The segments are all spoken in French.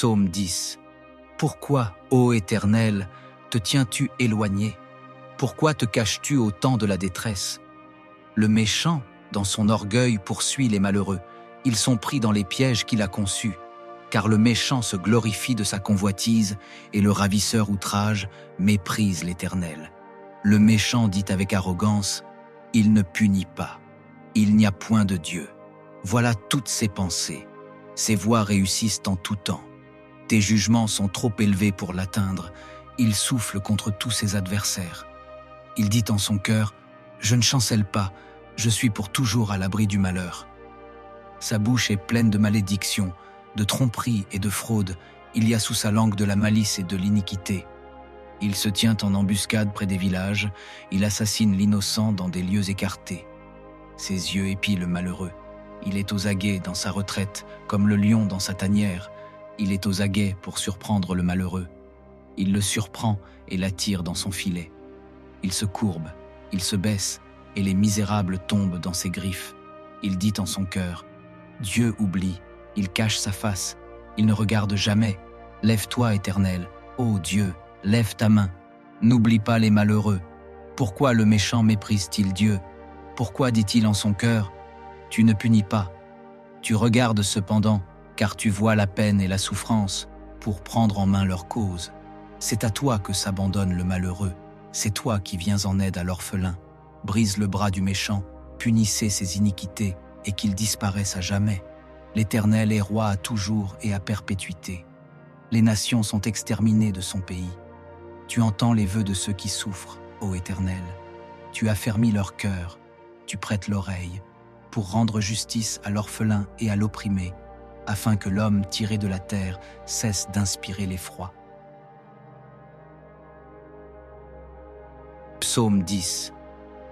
Psaume 10. Pourquoi, ô Éternel, te tiens-tu éloigné? Pourquoi te caches-tu au temps de la détresse? Le méchant, dans son orgueil, poursuit les malheureux. Ils sont pris dans les pièges qu'il a conçus. Car le méchant se glorifie de sa convoitise et le ravisseur outrage méprise l'Éternel. Le méchant dit avec arrogance, « Il ne punit pas. Il n'y a point de Dieu. » Voilà toutes ses pensées. Ses voies réussissent en tout temps. Tes jugements sont trop élevés pour l'atteindre. Il souffle contre tous ses adversaires. Il dit en son cœur, « Je ne chancelle pas, je suis pour toujours à l'abri du malheur. » Sa bouche est pleine de malédictions, de tromperies et de fraudes. Il y a sous sa langue de la malice et de l'iniquité. Il se tient en embuscade près des villages. Il assassine l'innocent dans des lieux écartés. Ses yeux épient le malheureux. Il est aux aguets dans sa retraite, comme le lion dans sa tanière. Il est aux aguets pour surprendre le malheureux. Il le surprend et l'attire dans son filet. Il se courbe, il se baisse, et les misérables tombent dans ses griffes. Il dit en son cœur, « Dieu oublie, il cache sa face, il ne regarde jamais. Lève-toi, Éternel, ô Dieu, lève ta main. N'oublie pas les malheureux. Pourquoi le méchant méprise-t-il Dieu? Pourquoi dit-il en son cœur, « Tu ne punis pas. » Tu regardes cependant, car tu vois la peine et la souffrance, pour prendre en main leur cause. C'est à toi que s'abandonne le malheureux. C'est toi qui viens en aide à l'orphelin. Brise le bras du méchant, punissez ses iniquités, et qu'il disparaisse à jamais. L'Éternel est roi à toujours et à perpétuité. Les nations sont exterminées de son pays. Tu entends les vœux de ceux qui souffrent, ô Éternel. Tu affermis leur cœur, tu prêtes l'oreille, pour rendre justice à l'orphelin et à l'opprimé, afin que l'homme tiré de la terre cesse d'inspirer l'effroi. Psaume 10.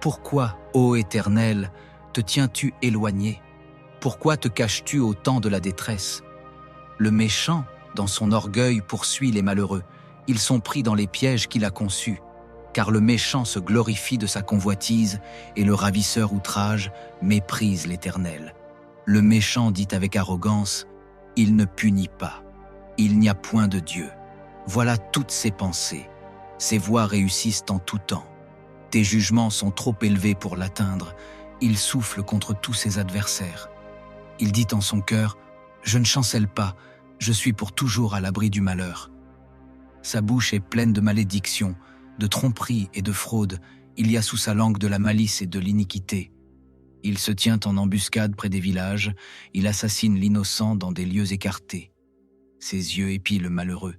Pourquoi, ô Éternel, te tiens-tu éloigné? Pourquoi te caches-tu au temps de la détresse? Le méchant, dans son orgueil, poursuit les malheureux. Ils sont pris dans les pièges qu'il a conçus. Car le méchant se glorifie de sa convoitise et le ravisseur outrage méprise l'Éternel. Le méchant dit avec arrogance, « Il ne punit pas. Il n'y a point de Dieu. » Voilà toutes ses pensées. Ses voies réussissent en tout temps. Tes jugements sont trop élevés pour l'atteindre. Il souffle contre tous ses adversaires. Il dit en son cœur, « Je ne chancelle pas, je suis pour toujours à l'abri du malheur. » Sa bouche est pleine de malédictions, de tromperies et de fraudes. Il y a sous sa langue de la malice et de l'iniquité. Il se tient en embuscade près des villages. Il assassine l'innocent dans des lieux écartés. Ses yeux épient le malheureux.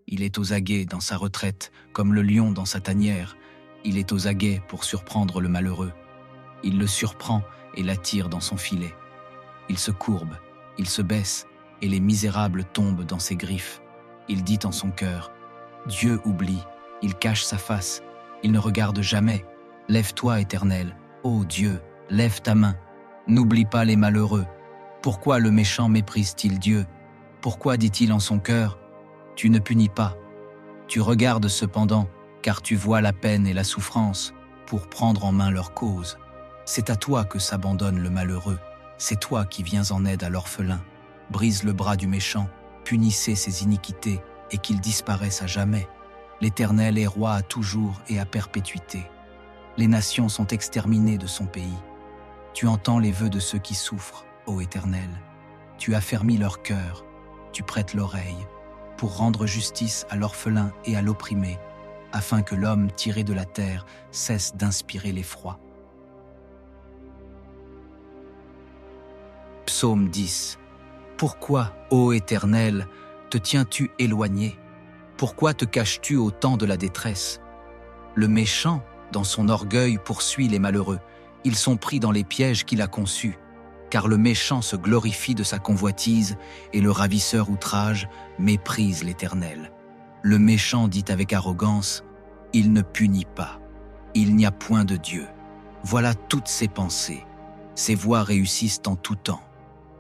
Il est aux aguets dans sa retraite, comme le lion dans sa tanière. Il est aux aguets pour surprendre le malheureux. Il le surprend et l'attire dans son filet. Il se courbe, il se baisse, et les misérables tombent dans ses griffes. Il dit en son cœur, « Dieu oublie, il cache sa face, il ne regarde jamais. Lève-toi, Éternel, ô Dieu, lève ta main. N'oublie pas les malheureux. Pourquoi le méchant méprise-t-il Dieu? Pourquoi dit-il en son cœur, « Tu ne punis pas. » Tu regardes cependant, car tu vois la peine et la souffrance, pour prendre en main leur cause. C'est à toi que s'abandonne le malheureux. C'est toi qui viens en aide à l'orphelin. Brise le bras du méchant, punissez ses iniquités, et qu'il disparaisse à jamais. L'Éternel est roi à toujours et à perpétuité. Les nations sont exterminées de son pays. Tu entends les vœux de ceux qui souffrent, ô Éternel. Tu affermis leur cœur, tu prêtes l'oreille, pour rendre justice à l'orphelin et à l'opprimé, afin que l'homme tiré de la terre cesse d'inspirer l'effroi. Psaume 10. Pourquoi, ô Éternel, te tiens-tu éloigné? Pourquoi te caches-tu au temps de la détresse? Le méchant, dans son orgueil, poursuit les malheureux. Ils sont pris dans les pièges qu'il a conçus. Car le méchant se glorifie de sa convoitise et le ravisseur outrage méprise l'Éternel. Le méchant dit avec arrogance, « Il ne punit pas. Il n'y a point de Dieu. » Voilà toutes ses pensées. Ses voies réussissent en tout temps.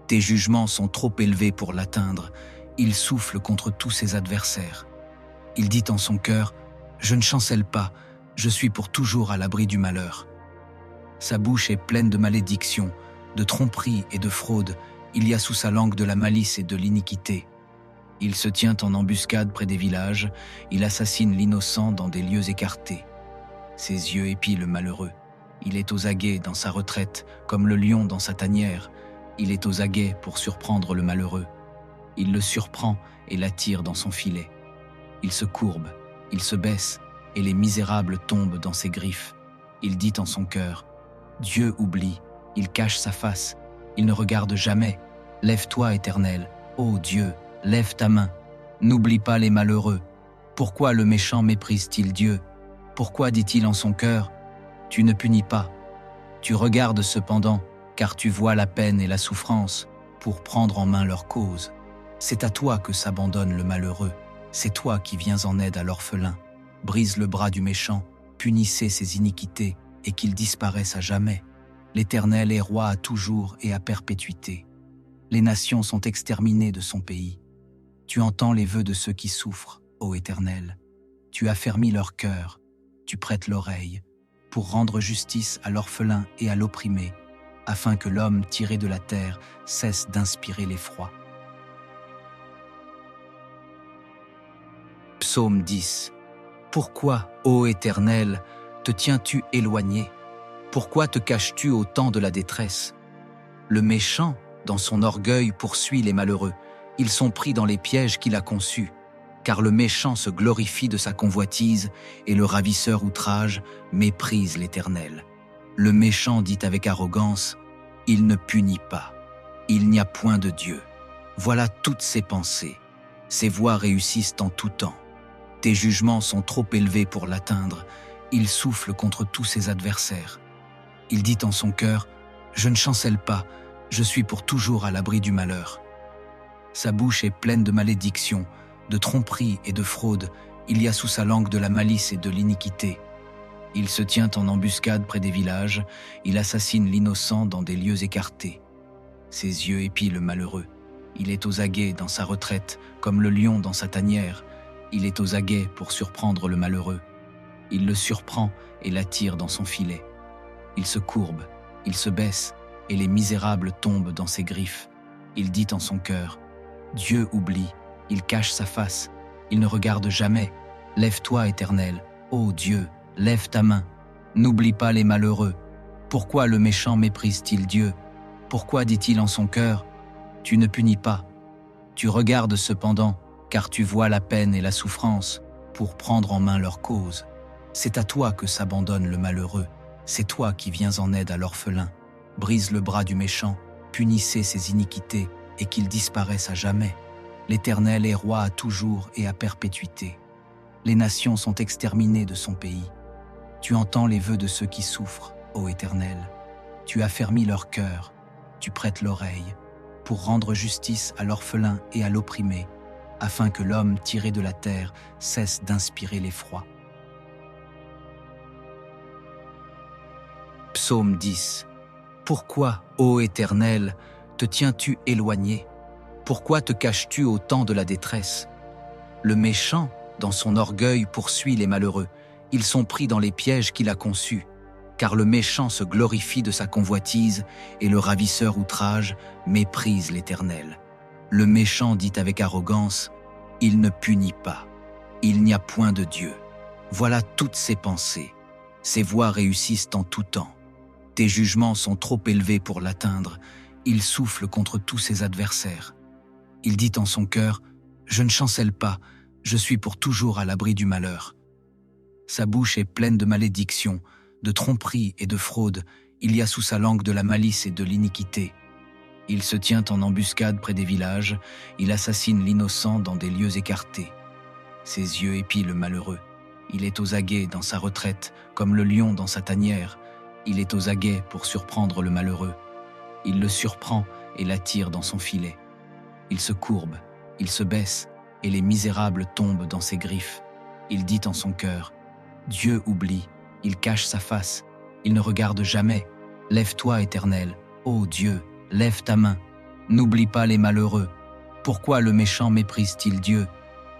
Tes jugements sont trop élevés pour l'atteindre. Il souffle contre tous ses adversaires. Il dit en son cœur, « Je ne chancelle pas, je suis pour toujours à l'abri du malheur. » Sa bouche est pleine de malédictions, de tromperies et de fraudes. Il y a sous sa langue de la malice et de l'iniquité. Il se tient en embuscade près des villages, il assassine l'innocent dans des lieux écartés. Ses yeux épient le malheureux. Il est aux aguets dans sa retraite, comme le lion dans sa tanière. Il est aux aguets pour surprendre le malheureux. Il le surprend et l'attire dans son filet. Il se courbe, il se baisse, et les misérables tombent dans ses griffes. Il dit en son cœur, « Dieu oublie, il cache sa face, il ne regarde jamais. Lève-toi, Éternel, ô Dieu, lève ta main. N'oublie pas les malheureux. Pourquoi le méchant méprise-t-il Dieu? Pourquoi dit-il en son cœur, « Tu ne punis pas ». Tu regardes cependant, car tu vois la peine et la souffrance, pour prendre en main leur cause. C'est à toi que s'abandonne le malheureux, c'est toi qui viens en aide à l'orphelin. Brise le bras du méchant, punissez ses iniquités, et qu'il disparaisse à jamais. L'Éternel est roi à toujours et à perpétuité. Les nations sont exterminées de son pays. Tu entends les vœux de ceux qui souffrent, ô Éternel. Tu affermis leur cœur, tu prêtes l'oreille, pour rendre justice à l'orphelin et à l'opprimé, afin que l'homme tiré de la terre cesse d'inspirer l'effroi. Psaume 10. Pourquoi, ô Éternel, te tiens-tu éloigné? Pourquoi te caches-tu au temps de la détresse? Le méchant, dans son orgueil, poursuit les malheureux. Ils sont pris dans les pièges qu'il a conçus. Car le méchant se glorifie de sa convoitise et le ravisseur outrage méprise l'Éternel. Le méchant dit avec arrogance, « Il ne punit pas. Il n'y a point de Dieu. » Voilà toutes ses pensées. Ses voies réussissent en tout temps. Tes jugements sont trop élevés pour l'atteindre. Il souffle contre tous ses adversaires. Il dit en son cœur, « Je ne chancelle pas, je suis pour toujours à l'abri du malheur. » Sa bouche est pleine de malédictions, de tromperies et de fraudes. Il y a sous sa langue de la malice et de l'iniquité. Il se tient en embuscade près des villages, il assassine l'innocent dans des lieux écartés. Ses yeux épient le malheureux. Il est aux aguets dans sa retraite, comme le lion dans sa tanière. Il est aux aguets pour surprendre le malheureux. Il le surprend et l'attire dans son filet. Il se courbe, il se baisse, et les misérables tombent dans ses griffes. Il dit en son cœur, « Dieu oublie, il cache sa face, il ne regarde jamais. Lève-toi, Éternel, ô Dieu, lève ta main. N'oublie pas les malheureux. Pourquoi le méchant méprise-t-il Dieu? Pourquoi dit-il en son cœur, « Tu ne punis pas ». Tu regardes cependant, car tu vois la peine et la souffrance, pour prendre en main leur cause. C'est à toi que s'abandonne le malheureux, c'est toi qui viens en aide à l'orphelin. Brise le bras du méchant, punissez ses iniquités, et qu'il disparaisse à jamais. L'Éternel est roi à toujours et à perpétuité. Les nations sont exterminées de son pays. Tu entends les vœux de ceux qui souffrent, ô Éternel. Tu affermis leur cœur, tu prêtes l'oreille, pour rendre justice à l'orphelin et à l'opprimé, afin que l'homme tiré de la terre cesse d'inspirer l'effroi. Psaume 10. Pourquoi, ô Éternel, te tiens-tu éloigné? Pourquoi te caches-tu au temps de la détresse? Le méchant, dans son orgueil, poursuit les malheureux. Ils sont pris dans les pièges qu'il a conçus. Car le méchant se glorifie de sa convoitise et le ravisseur outrage méprise l'Éternel. Le méchant dit avec arrogance, « Il ne punit pas. Il n'y a point de Dieu. » Voilà toutes ses pensées. Ses voies réussissent en tout temps. Tes jugements sont trop élevés pour l'atteindre. Il souffle contre tous ses adversaires. Il dit en son cœur, « Je ne chancelle pas, je suis pour toujours à l'abri du malheur. » Sa bouche est pleine de malédictions, de tromperies et de fraudes. Il y a sous sa langue de la malice et de l'iniquité. Il se tient en embuscade près des villages, il assassine l'innocent dans des lieux écartés. Ses yeux épient le malheureux. Il est aux aguets dans sa retraite, comme le lion dans sa tanière. Il est aux aguets pour surprendre le malheureux. Il le surprend et l'attire dans son filet. Il se courbe, il se baisse, et les misérables tombent dans ses griffes. Il dit en son cœur, « Dieu oublie, il cache sa face, il ne regarde jamais. Lève-toi, Éternel, ô Dieu, lève ta main. N'oublie pas les malheureux. Pourquoi le méchant méprise-t-il Dieu?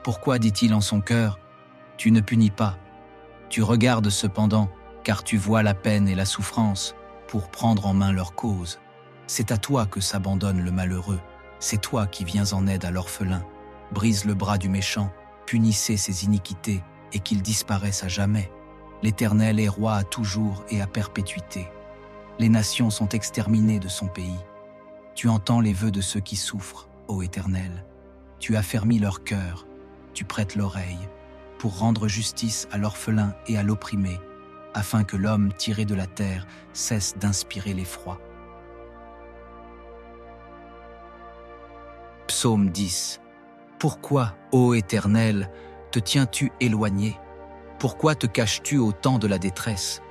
Pourquoi dit-il en son cœur, « Tu ne punis pas ». Tu regardes cependant, car tu vois la peine et la souffrance, pour prendre en main leur cause. C'est à toi que s'abandonne le malheureux, c'est toi qui viens en aide à l'orphelin. Brise le bras du méchant, punissez ses iniquités, et qu'il disparaisse à jamais. L'Éternel est roi à toujours et à perpétuité. Les nations sont exterminées de son pays. Tu entends les vœux de ceux qui souffrent, ô Éternel. Tu affermis leur cœur, tu prêtes l'oreille, pour rendre justice à l'orphelin et à l'opprimé, afin que l'homme tiré de la terre cesse d'inspirer l'effroi. Psaume 10. Pourquoi, ô Éternel, te tiens-tu éloigné? Pourquoi te caches-tu au temps de la détresse?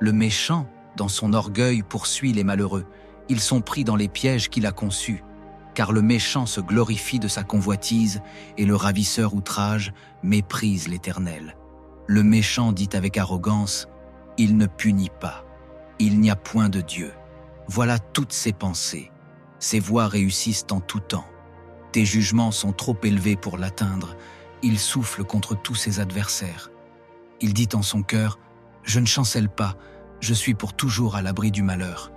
Le méchant, dans son orgueil, poursuit les malheureux. Ils sont pris dans les pièges qu'il a conçus. Car le méchant se glorifie de sa convoitise, et le ravisseur outrage méprise l'Éternel. Le méchant dit avec arrogance, « Il ne punit pas. Il n'y a point de Dieu. » Voilà toutes ses pensées. Ses voies réussissent en tout temps. Tes jugements sont trop élevés pour l'atteindre. Il souffle contre tous ses adversaires. Il dit en son cœur, « Je ne chancelle pas, je suis pour toujours à l'abri du malheur. »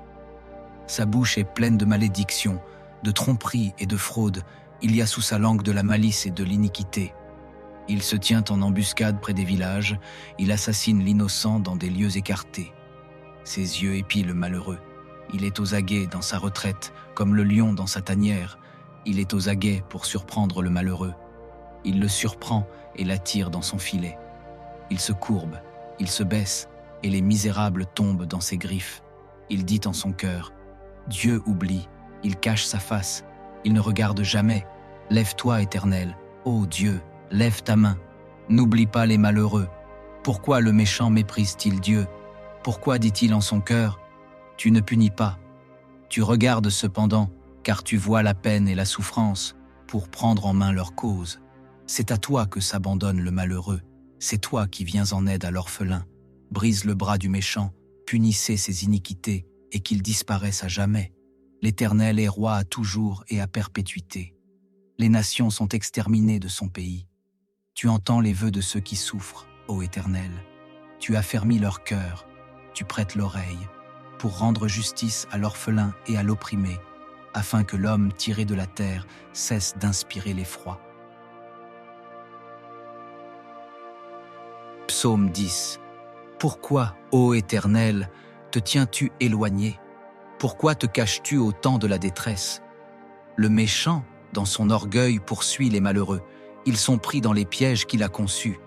Sa bouche est pleine de malédictions, de tromperies et de fraudes. Il y a sous sa langue de la malice et de l'iniquité. Il se tient en embuscade près des villages, il assassine l'innocent dans des lieux écartés. Ses yeux épient le malheureux. Il est aux aguets dans sa retraite, comme le lion dans sa tanière. Il est aux aguets pour surprendre le malheureux. Il le surprend et l'attire dans son filet. Il se courbe, il se baisse, et les misérables tombent dans ses griffes. Il dit en son cœur, « Dieu oublie, il cache sa face, il ne regarde jamais. Lève-toi, Éternel, ô Dieu, lève ta main. N'oublie pas les malheureux. Pourquoi le méchant méprise-t-il Dieu? Pourquoi dit-il en son cœur, « Tu ne punis pas. » Tu regardes cependant, car tu vois la peine et la souffrance, pour prendre en main leur cause. C'est à toi que s'abandonne le malheureux. C'est toi qui viens en aide à l'orphelin. Brise le bras du méchant, punissez ses iniquités, et qu'il disparaisse à jamais. L'Éternel est roi à toujours et à perpétuité. Les nations sont exterminées de son pays. Tu entends les vœux de ceux qui souffrent, ô Éternel. Tu affermis leur cœur, tu prêtes l'oreille, pour rendre justice à l'orphelin et à l'opprimé, afin que l'homme tiré de la terre cesse d'inspirer l'effroi. Psaume 10. Pourquoi, ô Éternel, te tiens-tu éloigné? Pourquoi te caches-tu au temps de la détresse? Le méchant, dans son orgueil, poursuit les malheureux. Ils sont pris dans les pièges qu'il a conçus.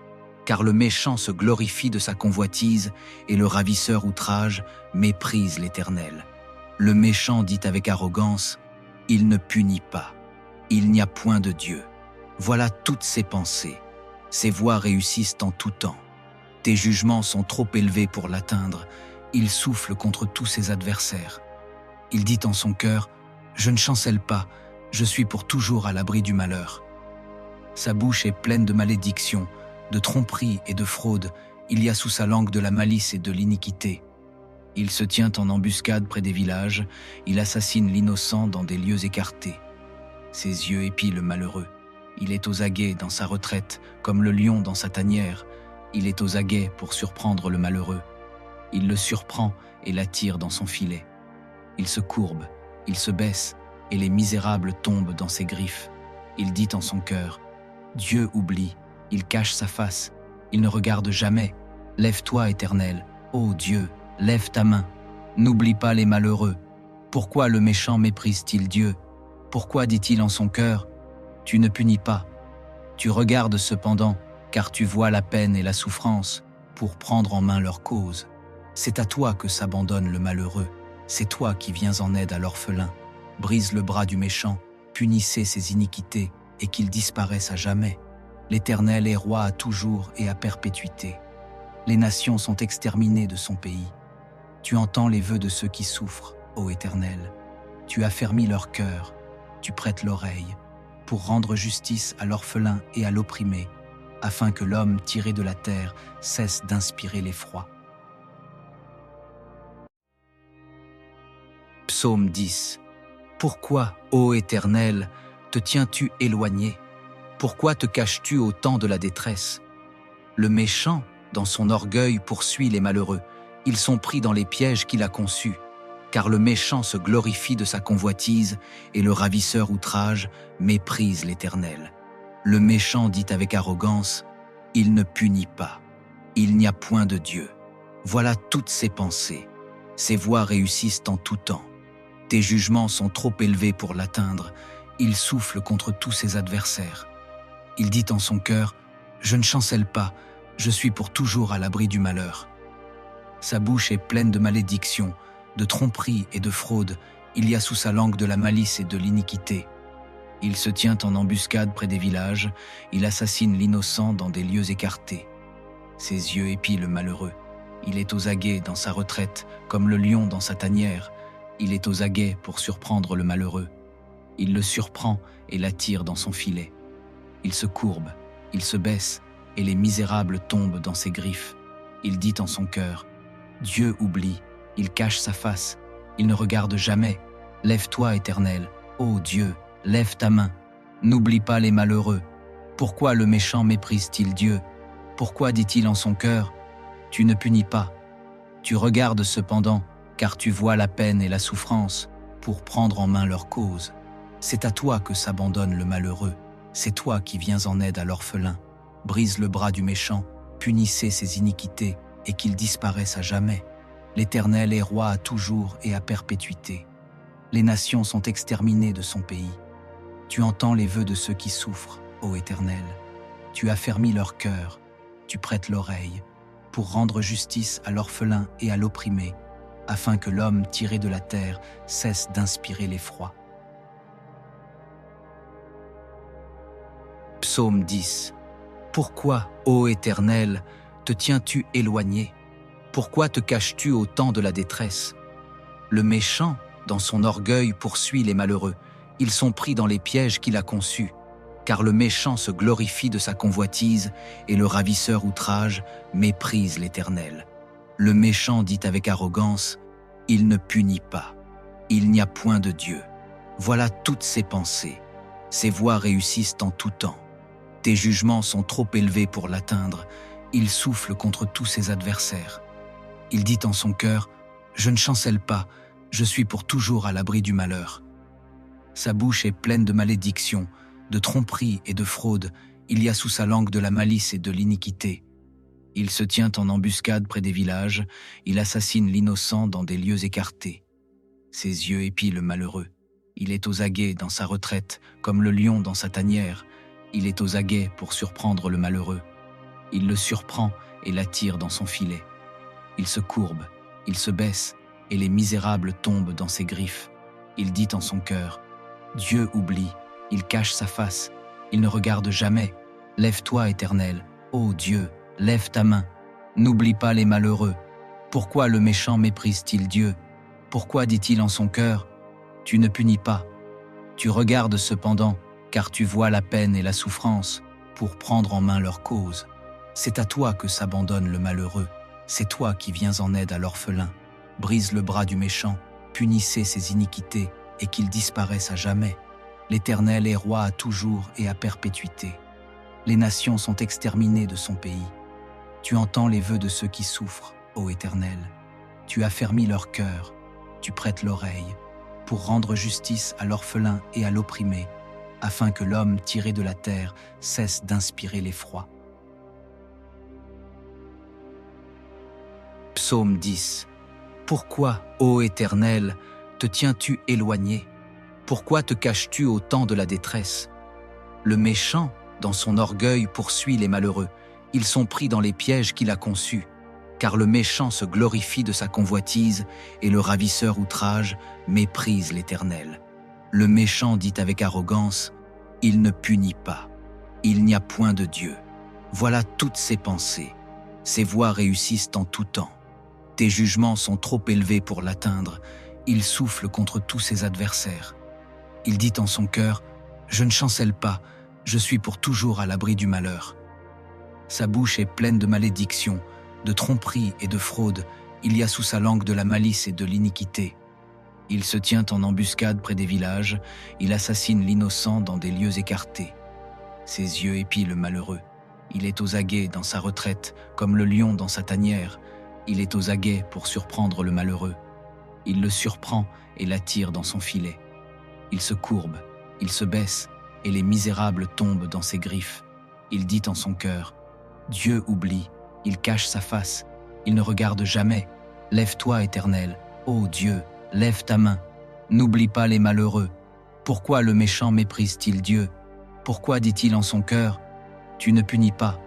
Car le méchant se glorifie de sa convoitise, et le ravisseur outrage méprise l'Éternel. Le méchant dit avec arrogance, « Il ne punit pas. Il n'y a point de Dieu. » Voilà toutes ses pensées. Ses voies réussissent en tout temps. Tes jugements sont trop élevés pour l'atteindre. Il souffle contre tous ses adversaires. Il dit en son cœur, « Je ne chancelle pas, je suis pour toujours à l'abri du malheur. » Sa bouche est pleine de malédictions, de tromperies et de fraudes. Il y a sous sa langue de la malice et de l'iniquité. Il se tient en embuscade près des villages, il assassine l'innocent dans des lieux écartés. Ses yeux épient le malheureux. Il est aux aguets dans sa retraite, comme le lion dans sa tanière. Il est aux aguets pour surprendre le malheureux. Il le surprend et l'attire dans son filet. Il se courbe, il se baisse, et les misérables tombent dans ses griffes. Il dit en son cœur, « Dieu oublie, il cache sa face, il ne regarde jamais. Lève-toi, Éternel, ô Dieu, lève ta main. N'oublie pas les malheureux. Pourquoi le méchant méprise-t-il Dieu? Pourquoi dit-il en son cœur, « Tu ne punis pas. » Tu regardes cependant, car tu vois la peine et la souffrance, pour prendre en main leur cause. C'est à toi que s'abandonne le malheureux. C'est toi qui viens en aide à l'orphelin. Brise le bras du méchant, punissez ses iniquités, et qu'il disparaisse à jamais. L'Éternel est roi à toujours et à perpétuité. Les nations sont exterminées de son pays. Tu entends les vœux de ceux qui souffrent, ô Éternel. Tu affermis leur cœur, tu prêtes l'oreille, pour rendre justice à l'orphelin et à l'opprimé, afin que l'homme tiré de la terre cesse d'inspirer l'effroi. Psaume 10. Pourquoi, ô Éternel, te tiens-tu éloigné? Pourquoi te caches-tu au temps de la détresse? Le méchant, dans son orgueil, poursuit les malheureux. Ils sont pris dans les pièges qu'il a conçus. Car le méchant se glorifie de sa convoitise, et le ravisseur outrage méprise l'Éternel. Le méchant dit avec arrogance, « Il ne punit pas. Il n'y a point de Dieu. » Voilà toutes ses pensées. Ses voies réussissent en tout temps. Tes jugements sont trop élevés pour l'atteindre. Il souffle contre tous ses adversaires. Il dit en son cœur, « Je ne chancelle pas, je suis pour toujours à l'abri du malheur. » Sa bouche est pleine de malédictions, de tromperies et de fraudes. Il y a sous sa langue de la malice et de l'iniquité. Il se tient en embuscade près des villages, il assassine l'innocent dans des lieux écartés. Ses yeux épient le malheureux. Il est aux aguets dans sa retraite, comme le lion dans sa tanière. Il est aux aguets pour surprendre le malheureux. Il le surprend et l'attire dans son filet. Il se courbe, il se baisse, et les misérables tombent dans ses griffes. Il dit en son cœur, « Dieu oublie, il cache sa face, il ne regarde jamais. Lève-toi, Éternel, ô Dieu, lève ta main. N'oublie pas les malheureux. Pourquoi le méchant méprise-t-il Dieu? Pourquoi dit-il en son cœur, « Tu ne punis pas. » Tu regardes cependant, car tu vois la peine et la souffrance, pour prendre en main leur cause. C'est à toi que s'abandonne le malheureux. C'est toi qui viens en aide à l'orphelin. Brise le bras du méchant, punissez ses iniquités, et qu'il disparaisse à jamais. L'Éternel est roi à toujours et à perpétuité. Les nations sont exterminées de son pays. Tu entends les vœux de ceux qui souffrent, ô Éternel. Tu affermis leur cœur, tu prêtes l'oreille, pour rendre justice à l'orphelin et à l'opprimé, afin que l'homme tiré de la terre cesse d'inspirer l'effroi. Psaume 10. Pourquoi, ô Éternel, te tiens-tu éloigné? Pourquoi te caches-tu au temps de la détresse? Le méchant, dans son orgueil, poursuit les malheureux. Ils sont pris dans les pièges qu'il a conçus. Car le méchant se glorifie de sa convoitise et le ravisseur outrage méprise l'Éternel. Le méchant dit avec arrogance, « Il ne punit pas. Il n'y a point de Dieu. » Voilà toutes ses pensées. Ses voies réussissent en tout temps. Tes jugements sont trop élevés pour l'atteindre. Il souffle contre tous ses adversaires. Il dit en son cœur, « Je ne chancelle pas, je suis pour toujours à l'abri du malheur. » Sa bouche est pleine de malédictions, de tromperies et de fraudes. Il y a sous sa langue de la malice et de l'iniquité. Il se tient en embuscade près des villages, il assassine l'innocent dans des lieux écartés. Ses yeux épient le malheureux. Il est aux aguets dans sa retraite, comme le lion dans sa tanière. Il est aux aguets pour surprendre le malheureux. Il le surprend et l'attire dans son filet. Il se courbe, il se baisse, et les misérables tombent dans ses griffes. Il dit en son cœur, « Dieu oublie, il cache sa face, il ne regarde jamais. Lève-toi, Éternel, ô Dieu, lève ta main. N'oublie pas les malheureux. Pourquoi le méchant méprise-t-il Dieu? Pourquoi dit-il en son cœur, « Tu ne punis pas. » Tu regardes cependant, car tu vois la peine et la souffrance, pour prendre en main leur cause. C'est à toi que s'abandonne le malheureux. C'est toi qui viens en aide à l'orphelin. Brise le bras du méchant, punissez ses iniquités, et qu'il disparaisse à jamais. L'Éternel est roi à toujours et à perpétuité. Les nations sont exterminées de son pays. Tu entends les vœux de ceux qui souffrent, ô Éternel. Tu affermis leur cœur, tu prêtes l'oreille, pour rendre justice à l'orphelin et à l'opprimé, afin que l'homme tiré de la terre cesse d'inspirer l'effroi. Psaume 10. Pourquoi, ô Éternel, te tiens-tu éloigné? Pourquoi te caches-tu au temps de la détresse? Le méchant, dans son orgueil, poursuit les malheureux. Ils sont pris dans les pièges qu'il a conçus. Car le méchant se glorifie de sa convoitise et le ravisseur outrage méprise l'Éternel. Le méchant dit avec arrogance, « Il ne punit pas. Il n'y a point de Dieu. » Voilà toutes ses pensées. Ses voies réussissent en tout temps. Tes jugements sont trop élevés pour l'atteindre. Il souffle contre tous ses adversaires. Il dit en son cœur, « Je ne chancelle pas, je suis pour toujours à l'abri du malheur. » Sa bouche est pleine de malédictions, de tromperies et de fraudes. Il y a sous sa langue de la malice et de l'iniquité. Il se tient en embuscade près des villages, il assassine l'innocent dans des lieux écartés. Ses yeux épient le malheureux. Il est aux aguets dans sa retraite, comme le lion dans sa tanière. Il est aux aguets pour surprendre le malheureux. Il le surprend et l'attire dans son filet. Il se courbe, il se baisse, et les misérables tombent dans ses griffes. Il dit en son cœur, Dieu oublie, il cache sa face, il ne regarde jamais. Lève-toi, Éternel, ô Dieu, lève ta main. N'oublie pas les malheureux. Pourquoi le méchant méprise-t-il Dieu? Pourquoi dit-il en son cœur, tu ne punis pas?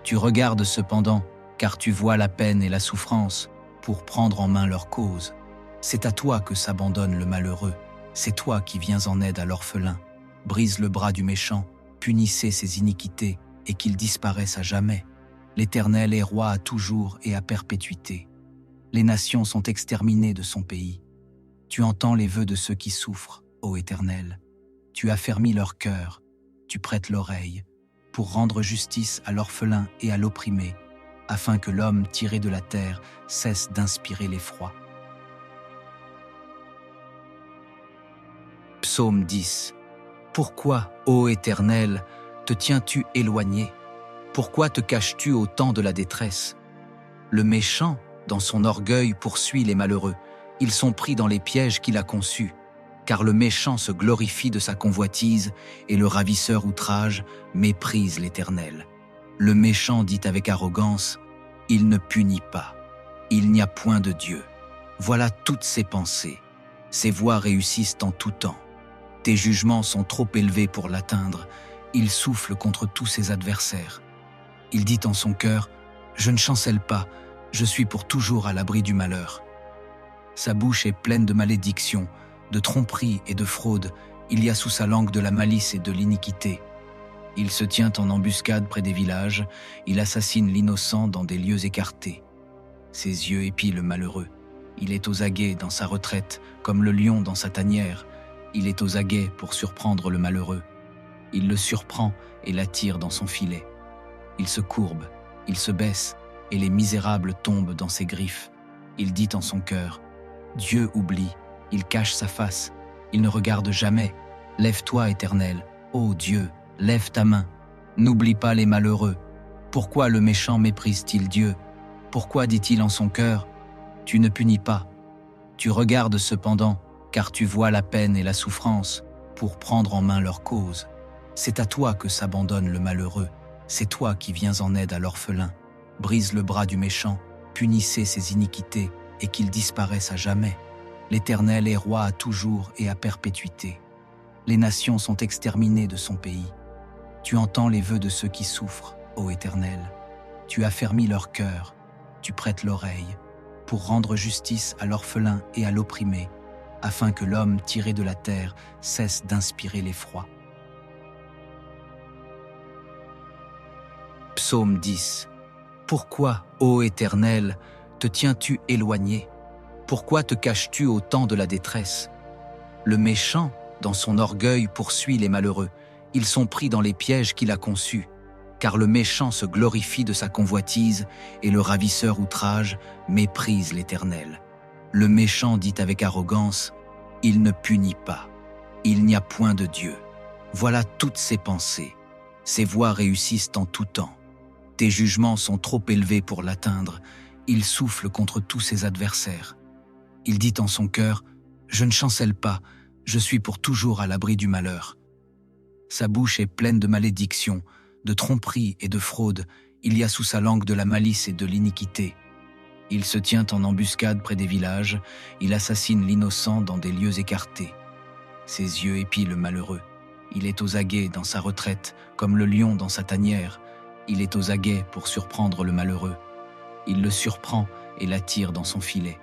Tu regardes cependant, car tu vois la peine et la souffrance, pour prendre en main leur cause. C'est à toi que s'abandonne le malheureux, c'est toi qui viens en aide à l'orphelin. Brise le bras du méchant, punissez ses iniquités, et qu'il disparaisse à jamais. L'Éternel est roi à toujours et à perpétuité. Les nations sont exterminées de son pays. Tu entends les vœux de ceux qui souffrent, ô Éternel. Tu affermis leur cœur, tu prêtes l'oreille, pour rendre justice à l'orphelin et à l'opprimé, afin que l'homme tiré de la terre cesse d'inspirer l'effroi. Psaume 10. Pourquoi, ô Éternel, te tiens-tu éloigné? Pourquoi te caches-tu au temps de la détresse? Le méchant, dans son orgueil, poursuit les malheureux. Ils sont pris dans les pièges qu'il a conçus. Car le méchant se glorifie de sa convoitise et le ravisseur outrage méprise l'Éternel. Le méchant dit avec arrogance, « Il ne punit pas. Il n'y a point de Dieu. » Voilà toutes ses pensées. Ses voies réussissent en tout temps. Tes jugements sont trop élevés pour l'atteindre. Il souffle contre tous ses adversaires. Il dit en son cœur, « Je ne chancelle pas, je suis pour toujours à l'abri du malheur. » Sa bouche est pleine de malédictions, de tromperies et de fraudes. Il y a sous sa langue de la malice et de l'iniquité. Il se tient en embuscade près des villages, il assassine l'innocent dans des lieux écartés. Ses yeux épient le malheureux. Il est aux aguets dans sa retraite, comme le lion dans sa tanière. Il est aux aguets pour surprendre le malheureux. Il le surprend et l'attire dans son filet. Il se courbe, il se baisse, et les misérables tombent dans ses griffes. Il dit en son cœur, « Dieu oublie, il cache sa face, il ne regarde jamais. Lève-toi, Éternel, ô Dieu, lève ta main. N'oublie pas les malheureux. Pourquoi le méchant méprise-t-il Dieu? Pourquoi dit-il en son cœur, tu ne punis pas? Tu regardes cependant, car tu vois la peine et la souffrance, pour prendre en main leur cause. C'est à toi que s'abandonne le malheureux, c'est toi qui viens en aide à l'orphelin. Brise le bras du méchant, punissez ses iniquités, et qu'il disparaisse à jamais. L'Éternel est roi à toujours et à perpétuité. Les nations sont exterminées de son pays. Tu entends les vœux de ceux qui souffrent, ô Éternel. Tu affermis leur cœur, tu prêtes l'oreille, pour rendre justice à l'orphelin et à l'opprimé, afin que l'homme tiré de la terre cesse d'inspirer l'effroi. Psaume 10. Pourquoi, ô Éternel, te tiens-tu éloigné? Pourquoi te caches-tu au temps de la détresse? Le méchant, dans son orgueil, poursuit les malheureux. Ils sont pris dans les pièges qu'il a conçus. Car le méchant se glorifie de sa convoitise et le ravisseur outrage méprise l'Éternel. Le méchant dit avec arrogance, « Il ne punit pas. Il n'y a point de Dieu. » Voilà toutes ses pensées. Ses voies réussissent en tout temps. Tes jugements sont trop élevés pour l'atteindre. Il souffle contre tous ses adversaires. Il dit en son cœur, « Je ne chancelle pas, je suis pour toujours à l'abri du malheur. » Sa bouche est pleine de malédictions, de tromperies et de fraudes. Il y a sous sa langue de la malice et de l'iniquité. Il se tient en embuscade près des villages, il assassine l'innocent dans des lieux écartés. Ses yeux épient le malheureux. Il est aux aguets dans sa retraite, comme le lion dans sa tanière. Il est aux aguets pour surprendre le malheureux. Il le surprend et l'attire dans son filet.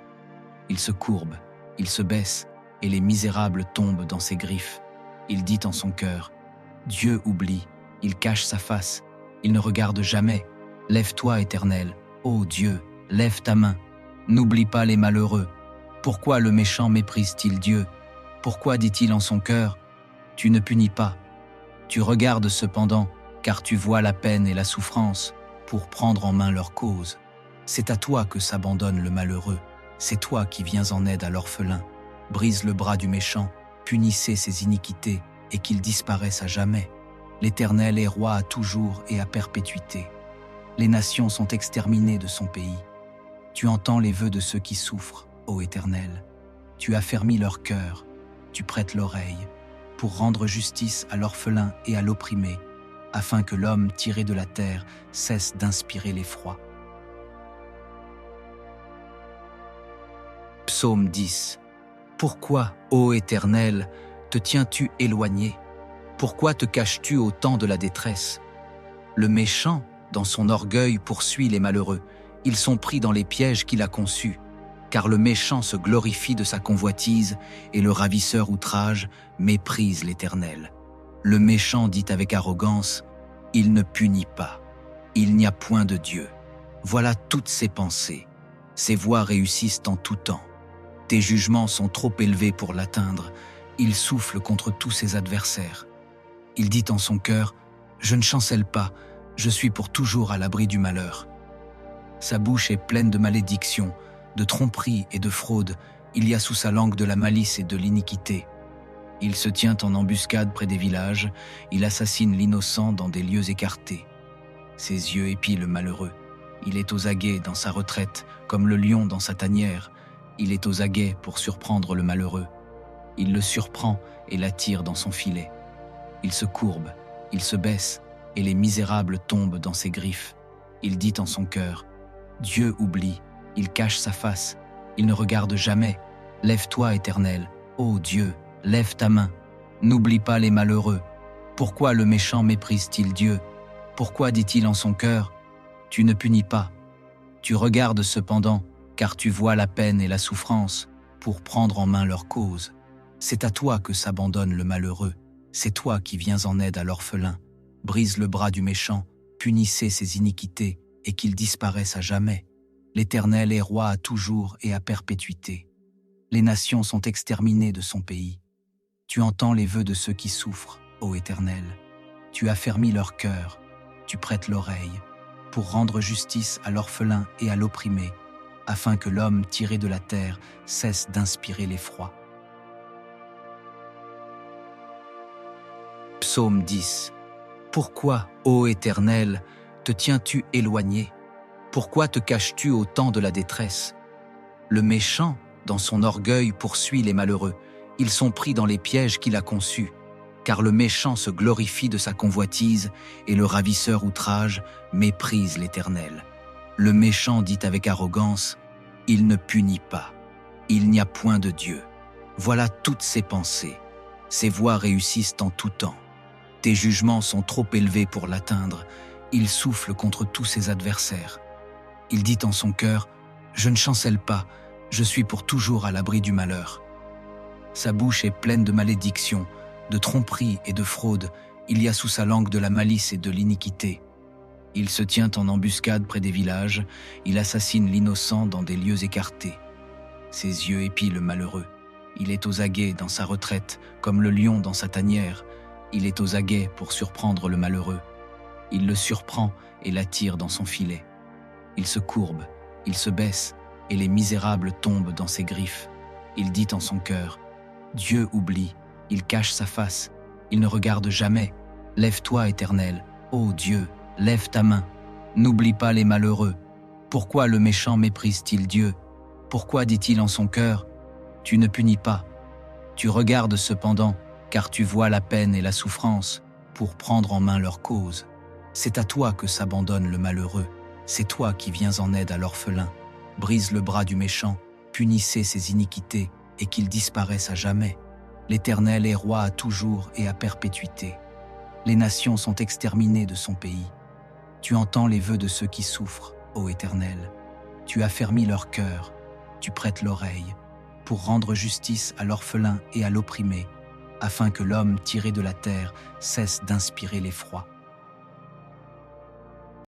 Il se courbe, il se baisse, et les misérables tombent dans ses griffes. Il dit en son cœur, « Dieu oublie, il cache sa face, il ne regarde jamais. Lève-toi, Éternel, ô Dieu, lève ta main. N'oublie pas les malheureux. Pourquoi le méchant méprise-t-il Dieu? Pourquoi dit-il en son cœur, « Tu ne punis pas. » Tu regardes cependant, car tu vois la peine et la souffrance, pour prendre en main leur cause. C'est à toi que s'abandonne le malheureux, c'est toi qui viens en aide à l'orphelin. Brise le bras du méchant, punissez ses iniquités, et qu'il disparaisse à jamais. L'Éternel est roi à toujours et à perpétuité. Les nations sont exterminées de son pays. Tu entends les vœux de ceux qui souffrent, ô Éternel. Tu affermis leur cœur, tu prêtes l'oreille, pour rendre justice à l'orphelin et à l'opprimé, afin que l'homme tiré de la terre cesse d'inspirer l'effroi. Psaume 10. Pourquoi, ô Éternel, te tiens-tu éloigné? Pourquoi te caches-tu au temps de la détresse? Le méchant, dans son orgueil, poursuit les malheureux. Ils sont pris dans les pièges qu'il a conçus. Car le méchant se glorifie de sa convoitise, et le ravisseur outrage méprise l'Éternel. Le méchant dit avec arrogance, « Il ne punit pas. Il n'y a point de Dieu. » Voilà toutes ses pensées. Ses voies réussissent en tout temps. Tes jugements sont trop élevés pour l'atteindre. Il souffle contre tous ses adversaires. Il dit en son cœur, « Je ne chancelle pas, je suis pour toujours à l'abri du malheur. » Sa bouche est pleine de malédictions, de tromperies et de fraudes. Il y a sous sa langue de la malice et de l'iniquité. Il se tient en embuscade près des villages, il assassine l'innocent dans des lieux écartés. Ses yeux épient le malheureux. Il est aux aguets dans sa retraite, comme le lion dans sa tanière. Il est aux aguets pour surprendre le malheureux. Il le surprend et l'attire dans son filet. Il se courbe, il se baisse, et les misérables tombent dans ses griffes. Il dit en son cœur, « Dieu oublie, il cache sa face, il ne regarde jamais. Lève-toi, Éternel, ô Dieu, lève ta main. N'oublie pas les malheureux. Pourquoi le méchant méprise-t-il Dieu? Pourquoi dit-il en son cœur, « Tu ne punis pas. » Tu regardes cependant, car tu vois la peine et la souffrance, pour prendre en main leur cause. C'est à toi que s'abandonne le malheureux. C'est toi qui viens en aide à l'orphelin. Brise le bras du méchant, punissez ses iniquités, et qu'il disparaisse à jamais. L'Éternel est roi à toujours et à perpétuité. Les nations sont exterminées de son pays. Tu entends les vœux de ceux qui souffrent, ô Éternel. Tu affermis leur cœur, tu prêtes l'oreille, pour rendre justice à l'orphelin et à l'opprimé, afin que l'homme tiré de la terre cesse d'inspirer l'effroi. Psaume 10. Pourquoi, ô Éternel, te tiens-tu éloigné? Pourquoi te caches-tu au temps de la détresse? Le méchant, dans son orgueil, poursuit les malheureux. Ils sont pris dans les pièges qu'il a conçus. Car le méchant se glorifie de sa convoitise, et le ravisseur outrage méprise l'Éternel. Le méchant dit avec arrogance, « Il ne punit pas. Il n'y a point de Dieu. » Voilà toutes ses pensées. Ses voies réussissent en tout temps. Tes jugements sont trop élevés pour l'atteindre. Il souffle contre tous ses adversaires. Il dit en son cœur, « Je ne chancelle pas, je suis pour toujours à l'abri du malheur. » Sa bouche est pleine de malédictions, de tromperies et de fraudes. Il y a sous sa langue de la malice et de l'iniquité. Il se tient en embuscade près des villages, il assassine l'innocent dans des lieux écartés. Ses yeux épient le malheureux. Il est aux aguets dans sa retraite, comme le lion dans sa tanière. Il est aux aguets pour surprendre le malheureux. Il le surprend et l'attire dans son filet. Il se courbe, il se baisse, et les misérables tombent dans ses griffes. Il dit en son cœur, « Dieu oublie, il cache sa face, il ne regarde jamais. Lève-toi, Éternel, ô Dieu, lève ta main. N'oublie pas les malheureux. Pourquoi le méchant méprise-t-il Dieu? Pourquoi dit-il en son cœur, « Tu ne punis pas. » Tu regardes cependant, car tu vois la peine et la souffrance, pour prendre en main leur cause. C'est à toi que s'abandonne le malheureux. C'est toi qui viens en aide à l'orphelin. Brise le bras du méchant, punissez ses iniquités, et qu'il disparaisse à jamais. L'Éternel est roi à toujours et à perpétuité. Les nations sont exterminées de son pays. Tu entends les vœux de ceux qui souffrent, ô Éternel. Tu affermis leur cœur, tu prêtes l'oreille, pour rendre justice à l'orphelin et à l'opprimé, afin que l'homme tiré de la terre cesse d'inspirer l'effroi.